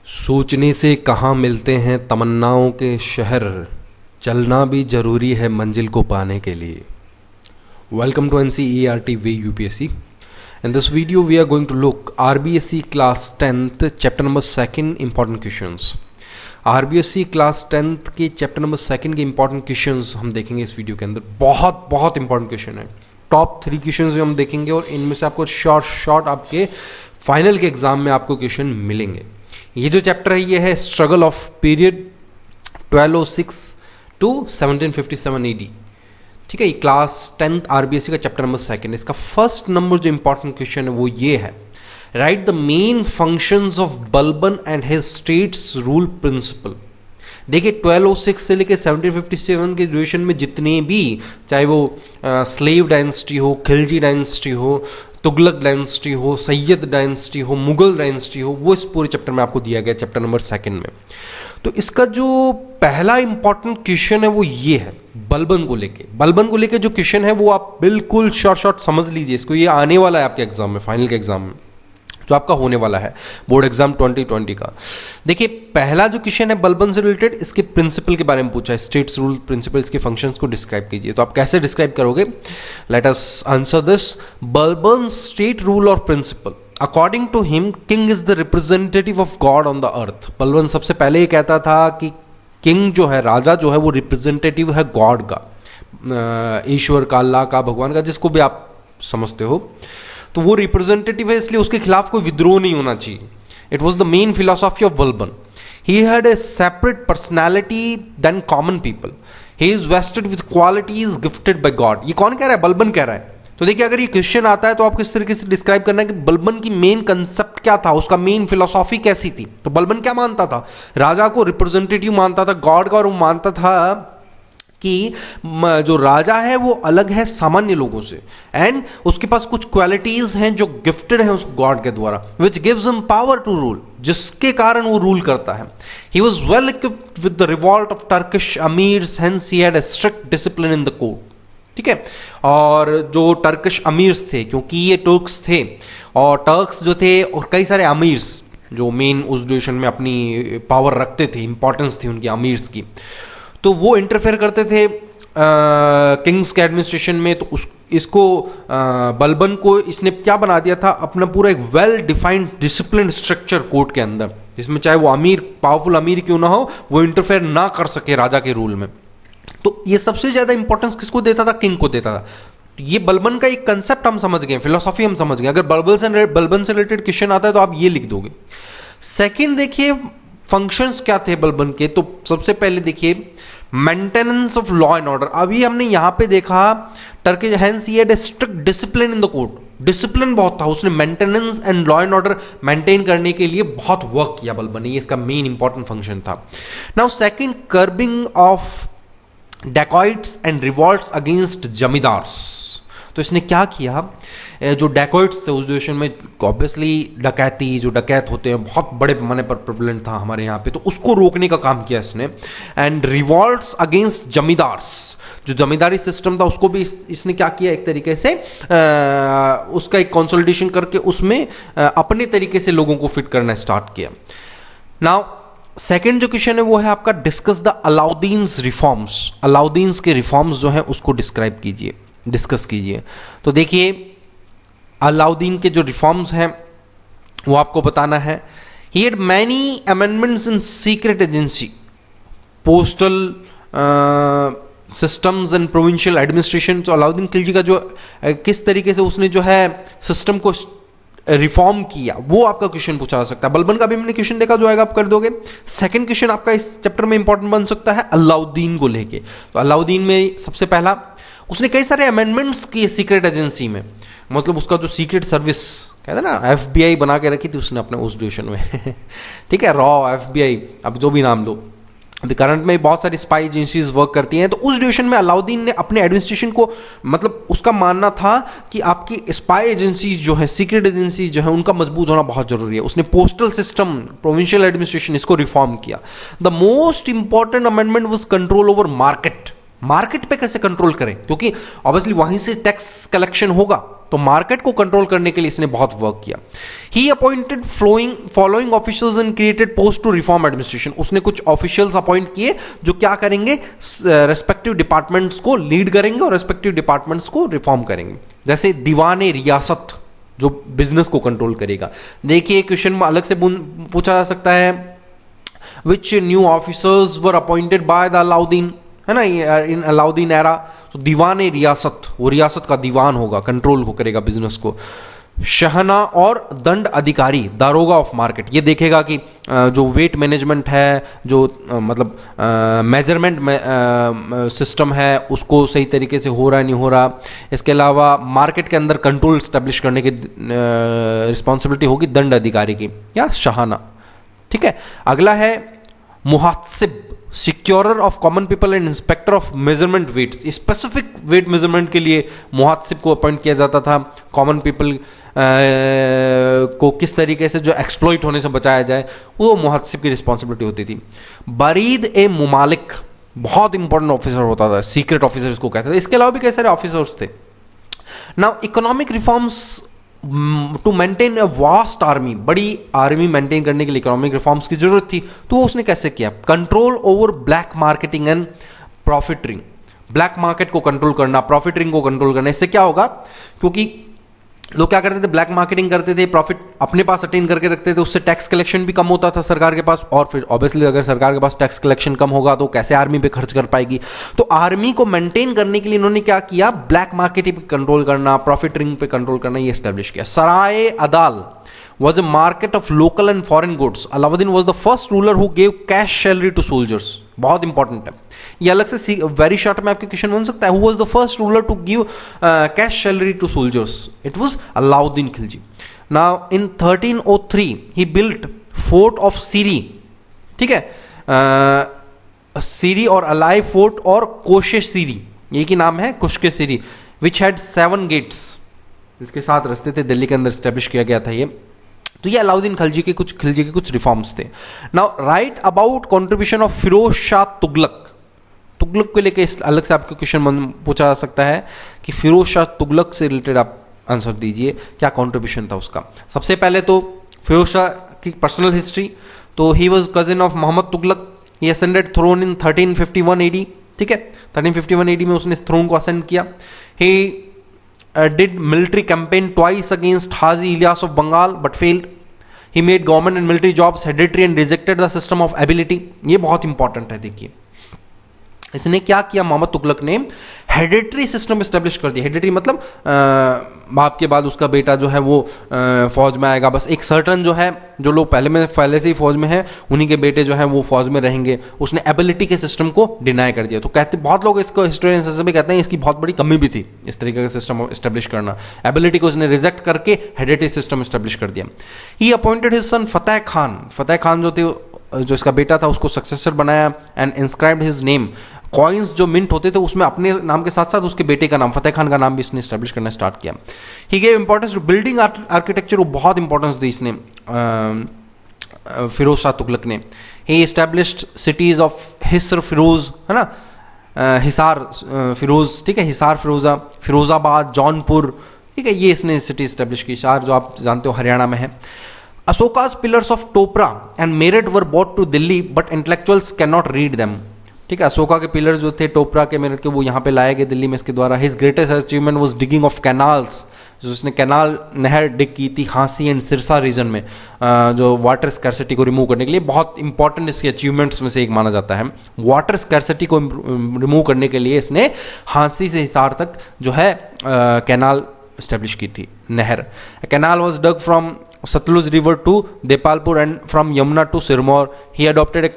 सोचने से कहाँ मिलते हैं तमन्नाओं के शहर, चलना भी ज़रूरी है मंजिल को पाने के लिए। Welcome to NCERT Way UPSC. In this video we are going to look RBSC class 10th chapter number 2 important questions. RBSC class 10th के चैप्टर नंबर 2 के इंपॉर्टेंट क्वेश्चंस हम देखेंगे इस वीडियो के अंदर। बहुत इंपॉर्टेंट क्वेश्चन है। टॉप 3 क्वेश्चंस भी हम देखेंगे और इनमें से आपको शॉर्ट आपके फाइनल के एग्जाम में आपको क्वेश्चन मिलेंगे। ये जो चैप्टर है ये है struggle of period 1206 to 1757 AD। ठीक है, ये क्लास 10th RBSC का चैप्टर नंबर 2। इसका फर्स्ट नंबर जो इंपॉर्टेंट क्वेश्चन है वो ये है, write the main functions of Balban and his states rule principle. देखिए 1206 से लेकर 1757 के ड्यूरेशन में जितने भी, चाहे वो स्लेव डायनेस्टी हो, खिलजी डायनेस्टी हो, तुगलक डायनेस्टी हो, सैयद डायनेस्टी हो, मुगल डायनेस्टी हो, वो इस पूरे चैप्टर में आपको दिया गया चैप्टर नंबर 2 में। तो इसका जो पहला इंपॉर्टेंट क्वेश्चन है वो ये है बलबन को लेके जो क्वेश्चन है वो आप बिल्कुल शॉर्ट समझ लीजिए इसको। ये आने वाला है आपके एग्जाम में, फाइनल के एग्जाम में जो आपका होने वाला है बोर्ड एग्जाम 2020 का। देखिए पहला जो क्वेश्चन है बलबन से रिलेटेड, इसके प्रिंसिपल के बारे में पूछा है, स्टेट्स रूल प्रिंसिपल, इसके फंक्शंस को डिस्क्राइब कीजिए। तो आप कैसे डिस्क्राइब करोगे? Let us answer this. Balban state rule और principle, according to him king is the representative of God on the earth. Balban सबसे पहले ये कहता था कि किंग जो है, राजा जो है, वो रिप्रेजेंटेटिव है गॉड का, ईश्वर का, अल्लाह का, भगवान का, जिसको भी आप समझते हो। तो वो रिप्रेजेंटेटिव है, इसलिए उसके खिलाफ कोई विद्रोह नहीं होना चाहिए। It was the main philosophy of Balban. He had a separate personality than common people. He is vested with qualities gifted by God. ये कौन कह रहा है? बलबन कह रहा है। तो देखिए अगर ये क्वेश्चन आता है तो आपको इस तरीके से डिस्क्राइब करना है कि बलबन की मेन कंसेप्ट क्या था, उसका मेन फिलोसॉफी कैसी थी। तो बलबन क्या मानता था? राजा को रिप्रेजेंटेटिव मानता था गॉड का, और वो मानता था कि जो राजा है वो अलग है सामान्य लोगों से, एंड उसके पास कुछ क्वालिटीज हैं जो गिफ्टेड हैं उस गॉड के द्वारा, which gives him power to rule, जिसके कारण वो रूल करता है। He was well equipped with the revolt of Turkish amirs, hence he had a strict discipline in the court. ठीक है, और जो टर्किश अमीर्स थे, क्योंकि ये टर्क्स थे, और टर्क्स जो थे और कई सारे अमीर्स जो मेन उस ड्यूरेशन में अपनी पावर रखते थे, इंपॉर्टेंस थी उनकी अमीर्स की, तो वो इंटरफेयर करते थे किंग्स के एडमिनिस्ट्रेशन में। तो इसको बलबन को इसने क्या बना दिया था? अपना पूरा एक well defined discipline structure court के अंदर, जिसमें चाहे वो अमीर, पावरफुल अमीर क्यों ना हो, वो इंटरफेयर ना कर सके राजा के रूल में। तो ये सबसे ज्यादा इंपॉर्टेंस किसको देता था? किंग को देता था। तो ये बलबन का एक कंसेप्ट हम समझ गए, फिलोसॉफी हम समझ गए। अगर बलबन से रिलेटेड क्वेश्चन आता है तो आप ये लिख दोगे। सेकंड देखिए फंक्शंस क्या थे बलबन के। तो सबसे पहले देखिए maintenance of law and order. अभी हमने यहां पे देखा Turkish, hence he had a strict discipline in the court. Discipline बहुत था, उसने maintenance and law and order maintain करने के लिए बहुत वर्क किया बलबन ने, ये इसका मेन इंपॉर्टेंट फंक्शन था। Now second, curbing of dacoits and revolts against zamindars. तो इसने क्या किया? जो डेकॉइट्स थे उस ड्यूरेशन में, ऑब्वियसली डकैती, जो डकैत होते हैं बहुत बड़े पैमाने पर प्रेवलेंट था हमारे यहाँ पे, तो उसको रोकने का काम किया इसने। एंड रिवॉल्ट्स अगेंस्ट जमींदार्स, जो जमींदारी सिस्टम था उसको भी इसने क्या किया? एक तरीके से उसका एक कंसोलिडेशन करके उसमें अपने तरीके से लोगों को फिट करना स्टार्ट किया। नाउ सेकेंड जो क्वेश्चन है वो है आपका, डिस्कस द अलाउद्दीन्स रिफॉर्म्स। अलाउद्दीन्स के रिफॉर्म्स जो है उसको डिस्क्राइब कीजिए, डिस्कस कीजिए। तो देखिए अलाउद्दीन के जो रिफॉर्म्स हैं वो आपको बताना है। He had many amendments in secret agency, postal systems and provincial administration. तो अलाउद्दीन खिलजी का जो किस तरीके से उसने जो है सिस्टम को रिफॉर्म किया, वो आपका क्वेश्चन पूछा जा सकता है। बलबन का भी हमने क्वेश्चन देखा, जो आएगा आप कर दोगे। सेकंड क्वेश्चन आपका इस चैप्टर में इंपॉर्टेंट बन सकता है अलाउद्दीन को लेके। तो अलाउद्दीन में सबसे पहला उसने कई सारे अमेंडमेंट्स किए सीक्रेट एजेंसी में, मतलब उसका जो सीक्रेट सर्विस कहते हैं ना, FBI बना के रखी थी उसने अपने उस ड्यूरेशन में। ठीक है, रॉ, FBI, अब जो भी नाम लो। अभी करंट में बहुत सारी स्पाई एजेंसीज वर्क करती हैं। तो उस ड्यूरेशन में अलाउद्दीन ने अपने एडमिनिस्ट्रेशन को, मतलब उसका मानना था कि आपकी स्पाई एजेंसीज जो है, सीक्रेट एजेंसीज जो है, उनका मजबूत होना बहुत जरूरी है। उसने पोस्टल सिस्टम, प्रोविंशियल एडमिनिस्ट्रेशन, इसको रिफॉर्म किया। The most important amendment was control over market. Market पे कैसे कंट्रोल करें, क्योंकि ऑब्वियसली वहीं से टैक्स कलेक्शन होगा, तो मार्केट को कंट्रोल करने के लिए इसने बहुत वर्क किया। He appointed following officials and created post to reform administration. उसने कुछ ऑफिशियल्स अपॉइंट किए जो क्या करेंगे, रेस्पेक्टिव डिपार्टमेंट्स को लीड करेंगे और रेस्पेक्टिव डिपार्टमेंट्स को रिफॉर्म करेंगे। जैसे दीवाने रियासत जो बिजनेस को कंट्रोल करेगा। देखिए क्वेश्चन अलग से पूछा जा सकता है, which new officers were appointed by the Alauddin, है ना, इन अलाउद्दीन एरा। तो दीवान रियासत, वो रियासत का दीवान होगा, कंट्रोल को करेगा बिजनेस को। शहना और दंड अधिकारी, दारोगा ऑफ मार्केट, ये देखेगा कि जो वेट मैनेजमेंट है, जो मतलब मेजरमेंट सिस्टम है, उसको सही तरीके से हो रहा है नहीं हो रहा। इसके अलावा मार्केट के अंदर कंट्रोल स्टैब्लिश करने की रिस्पॉन्सिबिलिटी होगी दंड अधिकारी की या शहाना। ठीक है, अगला है मुहासिब, securer of common people and inspector of measurement weights. Specific weight measurement के लिए मुहासिब को अपॉइंट किया जाता था। कॉमन पीपल को किस तरीके से जो एक्सप्लॉइट होने से बचाया जाए, वो मुहासिब की रिस्पॉन्सिबिलिटी होती थी। बरीद ए मुमालिक, बहुत इंपॉर्टेंट ऑफिसर होता था, सीक्रेट ऑफिसर इसको कहते थे। इसके अलावा भी कई सारे ऑफिसर्स थे। Now economic reforms to maintain a vast army, बड़ी आर्मी मेंटेन करने के लिए इकोनॉमिक रिफॉर्म्स की जरूरत थी। तो उसने कैसे किया, control over black marketing and profiteering. Black market को कंट्रोल करना, प्रॉफिटरिंग को कंट्रोल करना। इससे क्या होगा, क्योंकि लोग क्या करते थे, ब्लैक मार्केटिंग करते थे, प्रॉफिट अपने पास अटेन करके रखते थे, उससे टैक्स कलेक्शन भी कम होता था सरकार के पास। और फिर ऑब्वियसली अगर सरकार के पास टैक्स कलेक्शन कम होगा तो कैसे आर्मी पे खर्च कर पाएगी। तो आर्मी को मेंटेन करने के लिए इन्होंने क्या किया, ब्लैक मार्केटिंग पे कंट्रोल करना, प्रॉफिटरिंग पे कंट्रोल करना, ये एस्टेब्लिश किया। सराय अदाल was a market of local and foreign goods. Alauddin was the first ruler who gave cash salary to soldiers. बहुत इंपॉर्टेंट है ये, अलग से वेरी शॉर्ट में आपके क्वेश्चन बन सकता है। Who was the first ruler to give cash salary to soldiers? It was Alauddin Khilji. Now in 1303 he built fort of Siri. ठीक है, सीरी और अलाई फोर्ट और कोशे सीरी, ये की नाम है कुश्के सीरी, विच हैड 7 गेट्स, इसके 7 रास्ते थे, दिल्ली के अंदर स्टैब्लिश किया गया था ये। तो ये अलाउद्दीन खिलजी के कुछ रिफॉर्म्स थे। Now write about contribution of Firoz Shah Tughlaq. Tughlaq को लेके अलग से आपको क्वेश्चन पूछा जा सकता है कि फिरोज शाह तुगलक से रिलेटेड आप आंसर दीजिए, क्या कंट्रीब्यूशन था उसका। सबसे पहले तो फिरोज शाह की पर्सनल हिस्ट्री, तो he was cousin of Mohammad Tughlaq. He ascended throne in 1351 AD. ठीक है, 1351 एडी में उसने इस थ्रोन को असेंड किया। ही did military campaign twice against Haji Ilyas of Bengal but failed. He made government and military jobs hereditary and rejected the system of ability. ये बहुत important है। देखिए इसने क्या किया, मोहम्मद तुगलक ने हेरिडिटरी सिस्टम एस्टेब्लिश कर दिया। हेरिडिटरी मतलब बाप के बाद उसका बेटा जो है वो फौज में आएगा, बस एक सर्टन जो है, जो लोग पहले से ही फौज में हैं उन्हीं के बेटे जो हैं वो फौज में रहेंगे। उसने एबिलिटी के सिस्टम को डिनाई कर दिया। तो कहते बहुत लोग इसको हिस्टोरियंस भी कहते हैं इसकी बहुत बड़ी कमी भी थी, इस तरीके का सिस्टम एस्टेब्लिश करना। एबिलिटी को उसने रिजेक्ट करके हेरिडिटरी सिस्टम एस्टेब्लिश कर दिया। ही अपॉइंटेड हिज सन फतेह खान। फतेह खान जो थे, जो इसका बेटा था, उसको सक्सेसर बनाया and inscribed his name. Coins जो मिंट होते थे उसमें अपने नाम के साथ साथ उसके बेटे का नाम, फतेह खान का नाम भी इसने स्टैब्लिश करना स्टार्ट किया। He gave importance to building architecture, वो बहुत इंपॉर्टेंस दी इसने फिरोज शाह तुगलक ने। He established cities of Hisar Firoz, है ना, हिसार फिरोज, ठीक है, हिसार फिरोजाबाद, जौनपुर, ठीक है, ये इसने सिटी एस्टैब्लिश की। हिसार जो आप जानते हो हरियाणा में है। Ashoka's pillars of Topra and Meerut were bought to Delhi but intellectuals can not read them. ठीक है, अशोका के पिलर्स जो थे टोपरा के, मेरठ के, वो यहाँ पे लाए गए दिल्ली में इसके द्वारा। His greatest achievement was digging of canals, जो उसने कैनाल नहर डिग की थी हांसी एंड सिरसा रीजन में, जो वाटर स्कैरसिटी को रिमूव करने के लिए। बहुत इंपॉर्टेंट इसके अचीवमेंट्स में से एक माना जाता है। वाटर स्कैरसिटी को रिमूव करने के लिए इसने हांसी से हिसार तक जो है कैनाल स्टैब्लिश की थी, नहर। Canal was dug from Satluj river to Depalpur and from Yamuna to Sirmaur. He adopted a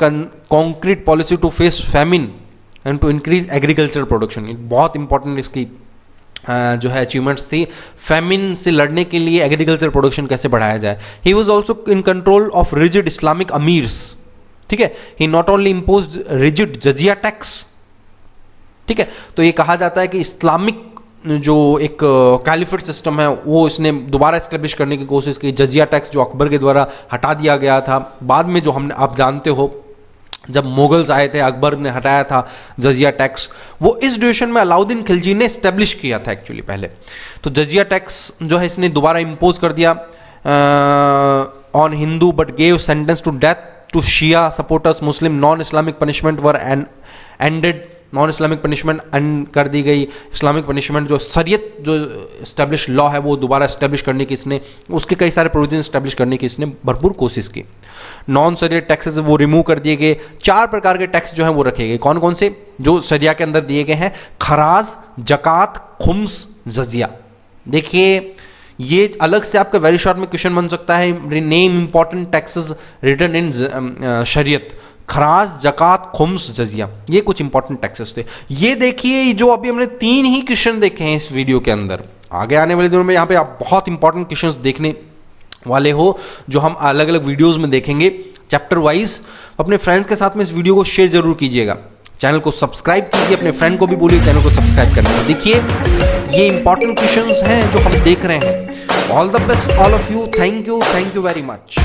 concrete policy to face famine and to increase agricultural production. बहुत इंपॉर्टेंट इसकी जो है अचीवमेंट्स थी। फैमिन से लड़ने के लिए एग्रीकल्चर प्रोडक्शन कैसे बढ़ाया जाए। He was also in control of rigid Islamic amirs. ठीक है, he not only impose rigid जजिया टैक्स। ठीक है, तो ये कहा जाता है कि इस्लामिक जो एक कैलिफेट सिस्टम है वो इसने दोबारा एस्टेब्लिश करने की कोशिश की। जजिया टैक्स जो अकबर के द्वारा हटा दिया गया था, बाद में जो हमने आप जानते हो जब मुगल्स आए थे, अकबर ने हटाया था जजिया टैक्स, वो इस ड्यूरेशन में अलाउद्दीन खिलजी ने स्टेब्लिश किया था एक्चुअली पहले। तो जजिया टैक्स जो है इसने दोबारा इम्पोज कर दिया on Hindu, but gave sentence to death to Shia supporters Muslim. Non Islamic punishment were ended, non Islamic punishment end कर दी गई। इस्लामिक पनिशमेंट जो शरीयत जो इस्टेब्लिश लॉ है वो दोबारा इस्टेब्लिश करने की इसने, उसके कई सारे प्रोविजन इस्टेब्लिश करने की इसने भरपूर कोशिश की। नॉन शरीयत टैक्सेस वो रिमूव कर दिए गए। 4 प्रकार के टैक्स जो हैं वो रखे गए। कौन कौन से? जो शरिया के अंदर दिए गए हैं, खराज, जक़ात, खुम्स, जजिया। देखिए ये अलग से आपका वेरी शॉर्ट में क्वेश्चन बन सकता है, name important taxes written in शरीयत। खराज, जक़ात, खुम्स, जजिया, ये कुछ इंपॉर्टेंट टैक्सेस थे। ये देखिए जो अभी हमने 3 ही क्वेश्चन देखे हैं इस वीडियो के अंदर। आगे आने वाले दिनों में यहाँ पे आप बहुत इंपॉर्टेंट क्वेश्चंस देखने वाले हो जो हम अलग अलग वीडियोस में देखेंगे चैप्टर वाइज। अपने फ्रेंड्स के साथ में इस वीडियो को शेयर जरूर कीजिएगा। चैनल को सब्सक्राइब कीजिए, अपने फ्रेंड को भी बोलिए चैनल को सब्सक्राइब करने को। देखिए ये इंपॉर्टेंट क्वेश्चंस हैं जो हम देख रहे हैं। All the best all of you, thank you very much.